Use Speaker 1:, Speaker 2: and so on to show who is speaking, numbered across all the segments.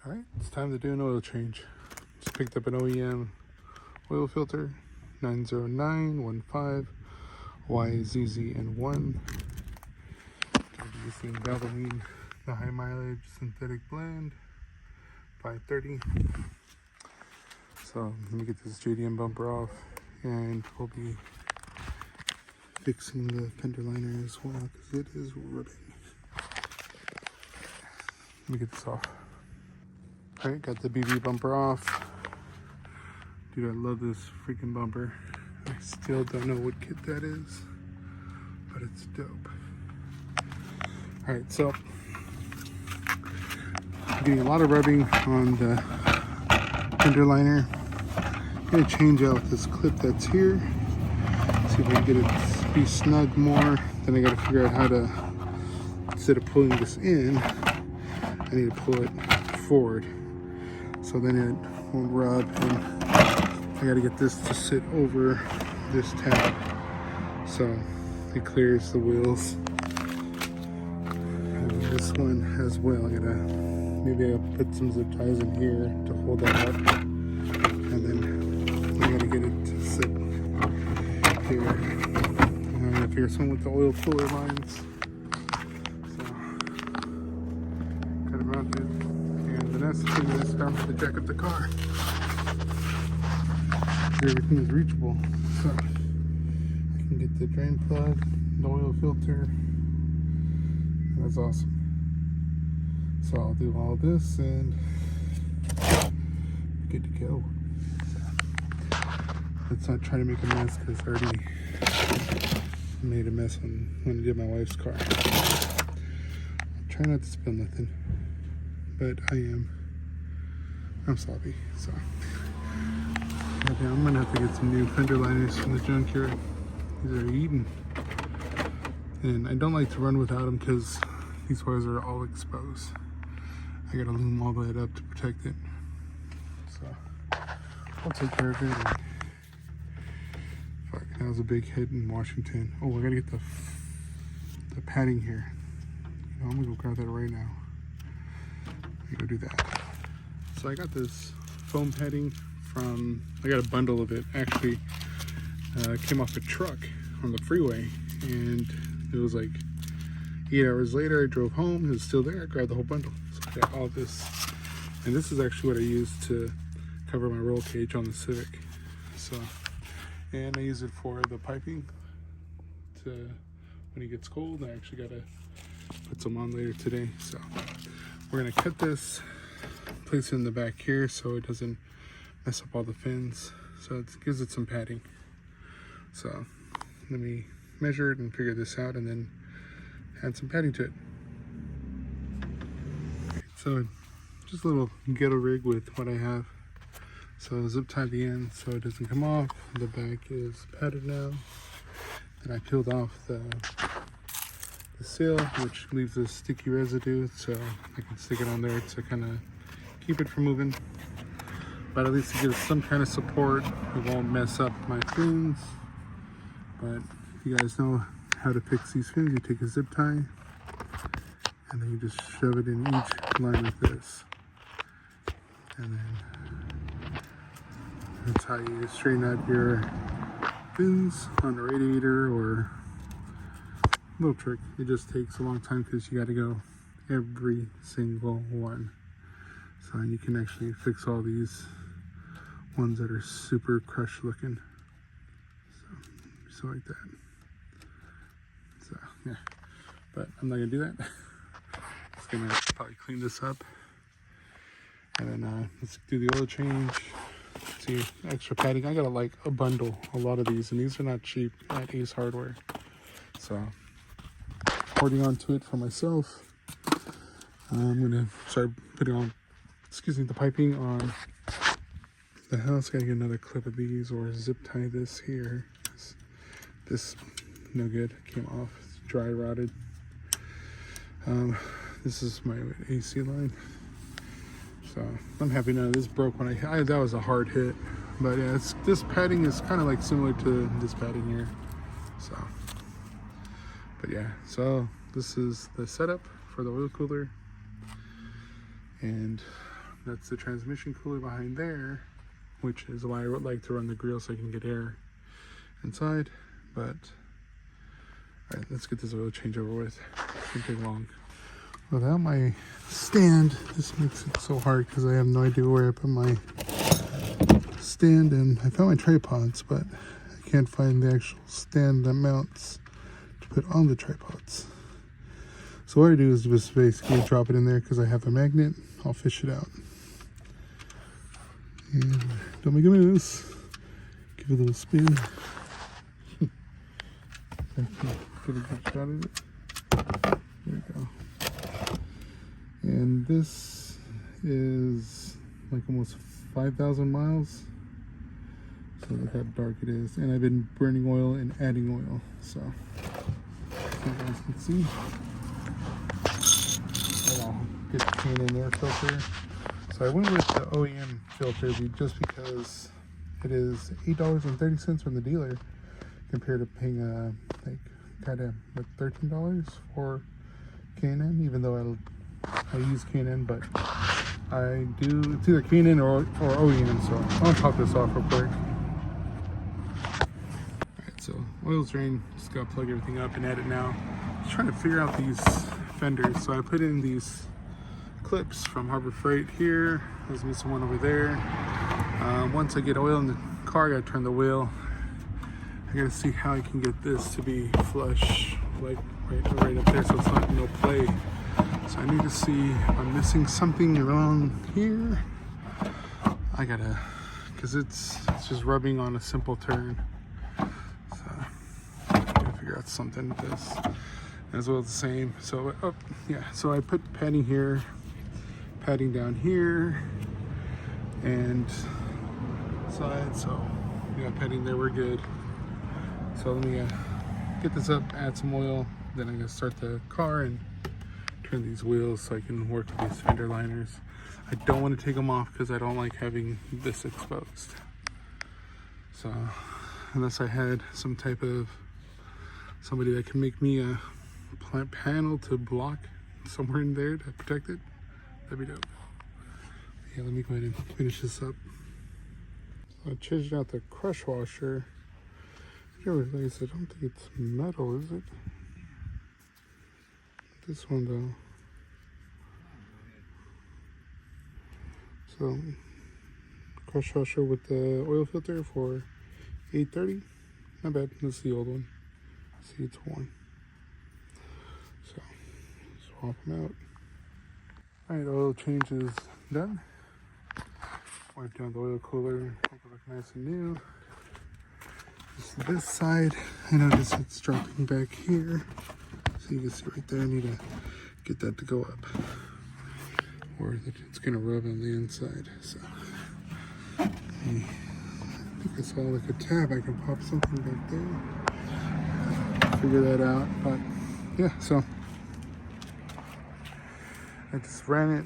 Speaker 1: Alright, it's time to do an oil change. Just picked up an OEM oil filter, 90915 YZZN1. Gonna be using Valvoline, the high mileage synthetic blend, 530. So let me get this JDM bumper off, and we'll be fixing the fender liner as well because it is ripping. Let me get this off. Alright, got the BB bumper off. Dude, I love this freaking bumper. I still don't know what kit that is, but it's dope. Alright, so I'm getting a lot of rubbing on the fender liner. I'm gonna change out this clip that's here. See if I can get it to be snug more. Then I gotta figure out how to, instead of pulling this in, I need to pull it forward. So then it won't rub, and I gotta get this to sit over this tab so it clears the wheels. And this one as well, maybe I'll put some zip ties in here to hold that up, and then I gotta get it to sit here. And I'm gonna figure something with the oil cooler lines. So got it mounted. The next thing is to jack up the car. Everything is reachable, so I can get the drain plug, the oil filter. That's awesome. So I'll do all this and good to go. So let's not try to make a mess because I already made a mess when I did my wife's car. I'll try not to spill nothing, but I'm sloppy, so okay, I'm gonna have to get some new fender liners from the junkyard. These are eating, and I don't like to run without them because these wires are all exposed. I gotta loom all that up to protect it, so I'll take care of it. And fuck, that was a big hit in Washington. Oh, I gotta get the padding here. You know, I'm gonna go grab that right now. I'm gonna go do that. So I got this foam padding from, I got a bundle of it. Actually, came off a truck on the freeway, and it was like 8 hours later. I drove home, it was still there. I grabbed the whole bundle. So I got all this, and this is actually what I used to cover my roll cage on the Civic. So, and I use it for the piping to when it gets cold. I actually gotta put some on later today. So we're gonna cut this, place it in the back here so it doesn't mess up all the fins, so it gives it some padding. So let me measure it and figure this out, and then add some padding to it. So just a little ghetto rig with what I have. So zip tie the end so it doesn't come off. The back is padded now, and I peeled off the seal, which leaves a sticky residue, so I can stick it on there to kind of keep it from moving, but at least it gives some kind of support. It won't mess up my fins. But you guys know how to fix these fins. You take a zip tie and then you just shove it in each line like this, and then that's how you straighten out your fins on the radiator. Or little trick, it just takes a long time because you got to go every single one. So you can actually fix all these ones that are super crushed looking. So like that. So yeah, but I'm not gonna do that. Just gonna probably clean this up, and then let's do the oil change. See, extra padding. I got like a bundle, a lot of these, and these are not cheap at Ace Hardware. So holding on to it for myself. I'm gonna start putting on, the piping on the house. Gotta get another clip of these or zip tie this here. This no good, came off, it's dry rotted. This is my AC line. So I'm happy now. This broke when I that was a hard hit. But yeah, this padding is kind of like similar to this padding here. So, but yeah, so this is the setup for the oil cooler. And That's the transmission cooler behind there, which is why I would like to run the grill so I can get air inside. But all right, let's get this oil change over with. It shouldn't take long. Without my stand, this makes it so hard because I have no idea where I put my stand, and I found my tripods, but I can't find the actual stand that mounts to put on the tripods. So what I do is just basically drop it in there because I have a magnet. I'll fish it out. And don't make a mess. Give it a little spin. Get a good shot of it. There we go. And this is like almost 5,000 miles. So look how dark it is. And I've been burning oil and adding oil. So you guys can see. And I'll get the K&N air filter. So I went with the OEM filter just because it is $8.30 from the dealer compared to paying like goddamn like $13 for K&N, even though I use K&N, but I do, it's either K&N or OEM. So I'm gonna top this off real quick. Alright, so oil's drained, just gotta plug everything up and add it now. Just trying to figure out these fenders. So I put in these clips from Harbor Freight here. There's missing one over there. Once I get oil in the car, I gotta turn the wheel. I gotta see how I can get this to be flush, like right up there, so it's not no play. So I need to see if I'm missing something around here. I gotta, cause it's just rubbing on a simple turn. So I gotta figure out something with this. As well as the same. So oh yeah, so I put padding here, padding down here, and side. So we got padding there, we're good. So let me get this up, add some oil, then I'm gonna start the car and turn these wheels so I can work with these fender liners. I don't want to take them off because I don't like having this exposed. So unless I had some type of somebody that can make me a plant panel to block somewhere in there to protect it, that'd be dope. Yeah, let me go ahead and finish this up. So I changed out the crush washer. I didn't realize, I don't think it's metal, is it? This one though. So crush washer with the oil filter for $8.30. Not bad. This is the old one. See, it's worn. So swap them out. Alright, oil change is done. Wipe down the oil cooler, make it look nice and new. Just this side, I notice it's dropping back here. So you can see right there, I need to get that to go up. Or it's gonna rub on the inside. So I think I saw like a tab, I can pop something back there. Figure that out, but yeah, so I just ran it.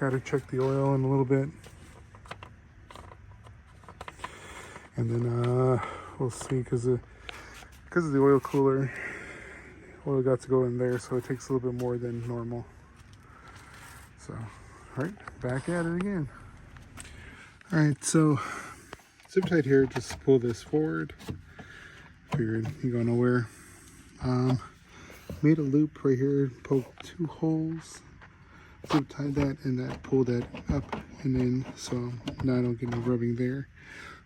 Speaker 1: Gotta check the oil in a little bit. And then we'll see, because of the oil cooler, oil got to go in there, so it takes a little bit more than normal. So, all right, back at it again. All right, so zip tight here, just pull this forward. Figured you go nowhere. Made a loop right here, poked 2 holes, zip tied that, and that pulled that up and in, so now I don't get no rubbing there.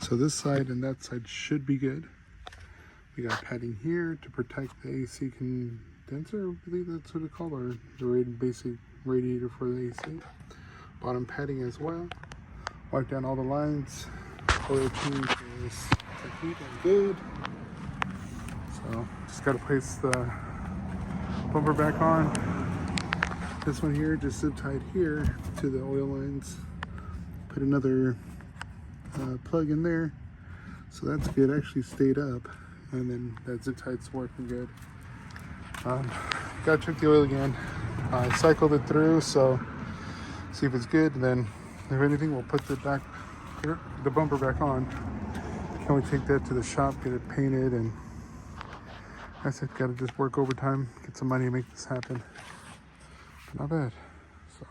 Speaker 1: So this side and that side should be good. We got padding here to protect the AC condenser, I believe that's what it's called, or the basic radiator for the AC. Bottom padding as well. Wipe down all the lines. Oil change is complete and good. So just gotta place the bumper back on. This one here just zip tied here to the oil lines. Put another plug in there, so that's good. Actually stayed up, and then that zip tight's working good. Gotta check the oil again. I cycled it through, so see if it's good. And then if anything, we'll put the bumper back on. Can we take that to the shop, get it painted, and I said gotta just work overtime, get some money to make this happen. Not bad. So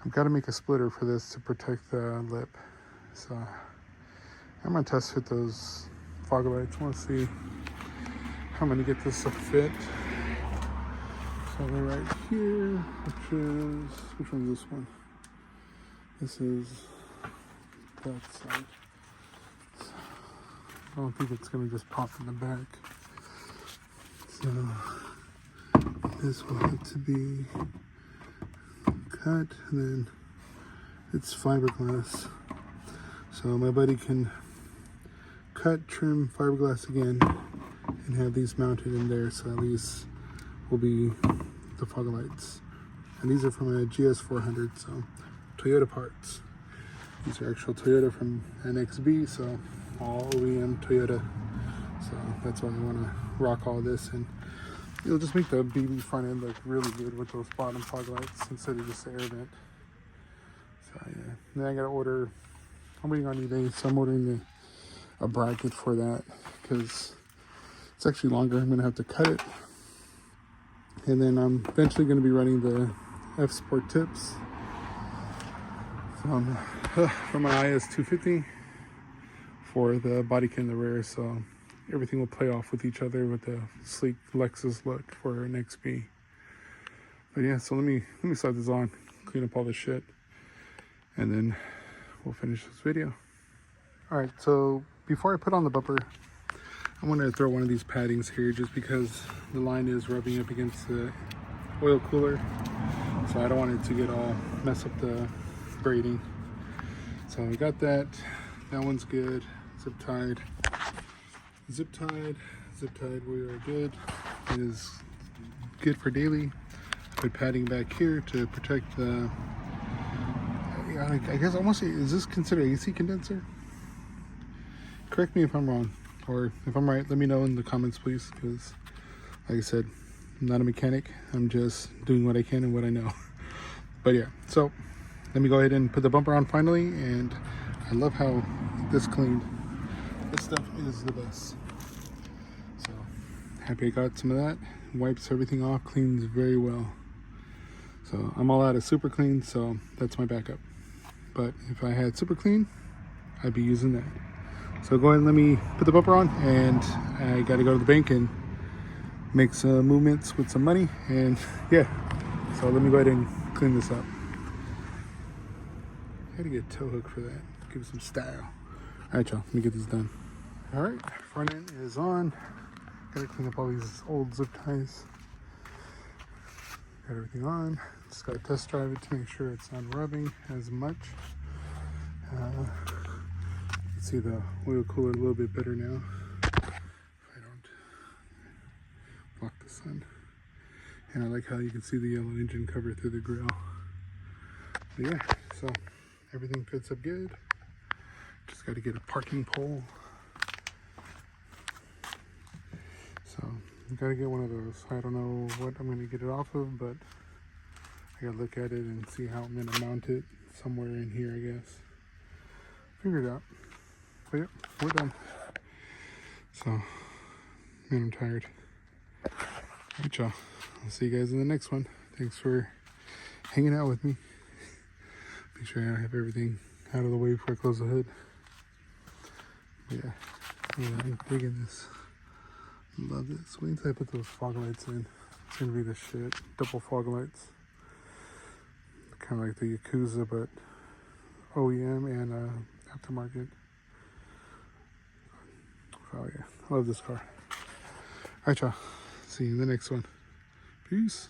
Speaker 1: I've got to make a splitter for this to protect the lip. So I'm gonna test fit those fog lights. I want to see how I'm gonna get this to fit. So they're right here, which one is this one? This is that side. So I don't think it's gonna just pop in the back. So this will have to be cut, and then it's fiberglass. So my buddy can cut, trim fiberglass again, and have these mounted in there, so at least will be the fog lights. And these are from a GS400, so Toyota parts. These are actual Toyota from NXB, so all OEM Toyota. So that's why I want to rock all this, and it'll just make the BB front end look really good with those bottom fog lights instead of just the air vent. So yeah, then I gotta order, I'm waiting on eBay, so I'm ordering a bracket for that because it's actually longer. I'm gonna have to cut it, and then I'm eventually gonna be running the F Sport tips from my IS250 for the body kit in the rear, so everything will play off with each other with the sleek Lexus look for an XB. But yeah, so let me slide this on, clean up all this shit, and then we'll finish this video. All right, so before I put on the bumper, I want to throw one of these paddings here just because the line is rubbing up against the oil cooler, so I don't want it to get all mess up the braiding. So I got that. That one's good. Zip tied. We are good. It is good for daily. Put padding back here to protect the, I guess I want to say, is this considered AC condenser? Correct me if I'm wrong, or if I'm right, let me know in the comments, please, because like I said, I'm not a mechanic. I'm just doing what I can and what I know. But yeah, so let me go ahead and put the bumper on finally, and I love how this cleaned. This stuff is the best. So happy I got some of that. Wipes everything off, cleans very well. So I'm all out of super clean, so that's my backup. But if I had super clean, I'd be using that. So go ahead and let me put the bumper on, and I gotta go to the bank and make some movements with some money, and yeah. So let me go ahead and clean this up. I gotta get a tow hook for that, give it some style. All right, y'all, let me get this done. All right, front end is on. Gotta clean up all these old zip ties. Got everything on. Just gotta test drive it to make sure it's not rubbing as much. You can see the oil cooler a little bit better now. If I don't block the sun. And I like how you can see the yellow engine cover through the grill. But yeah, so everything fits up good. Just got to get a parking pole. So you got to get one of those. I don't know what I'm going to get it off of, but I got to look at it and see how I'm going to mount it somewhere in here, I guess. Figure it out. But yeah, we're done. So, man, I'm tired. All right, y'all. I'll see you guys in the next one. Thanks for hanging out with me. Make sure I have everything out of the way before I close the hood. Yeah, I'm digging this. Love this. Wait until I put those fog lights in. It's gonna be the shit. Double fog lights. Kind of like the Yakuza, but OEM and aftermarket. Oh yeah, I love this car. Alright, y'all. See you in the next one. Peace.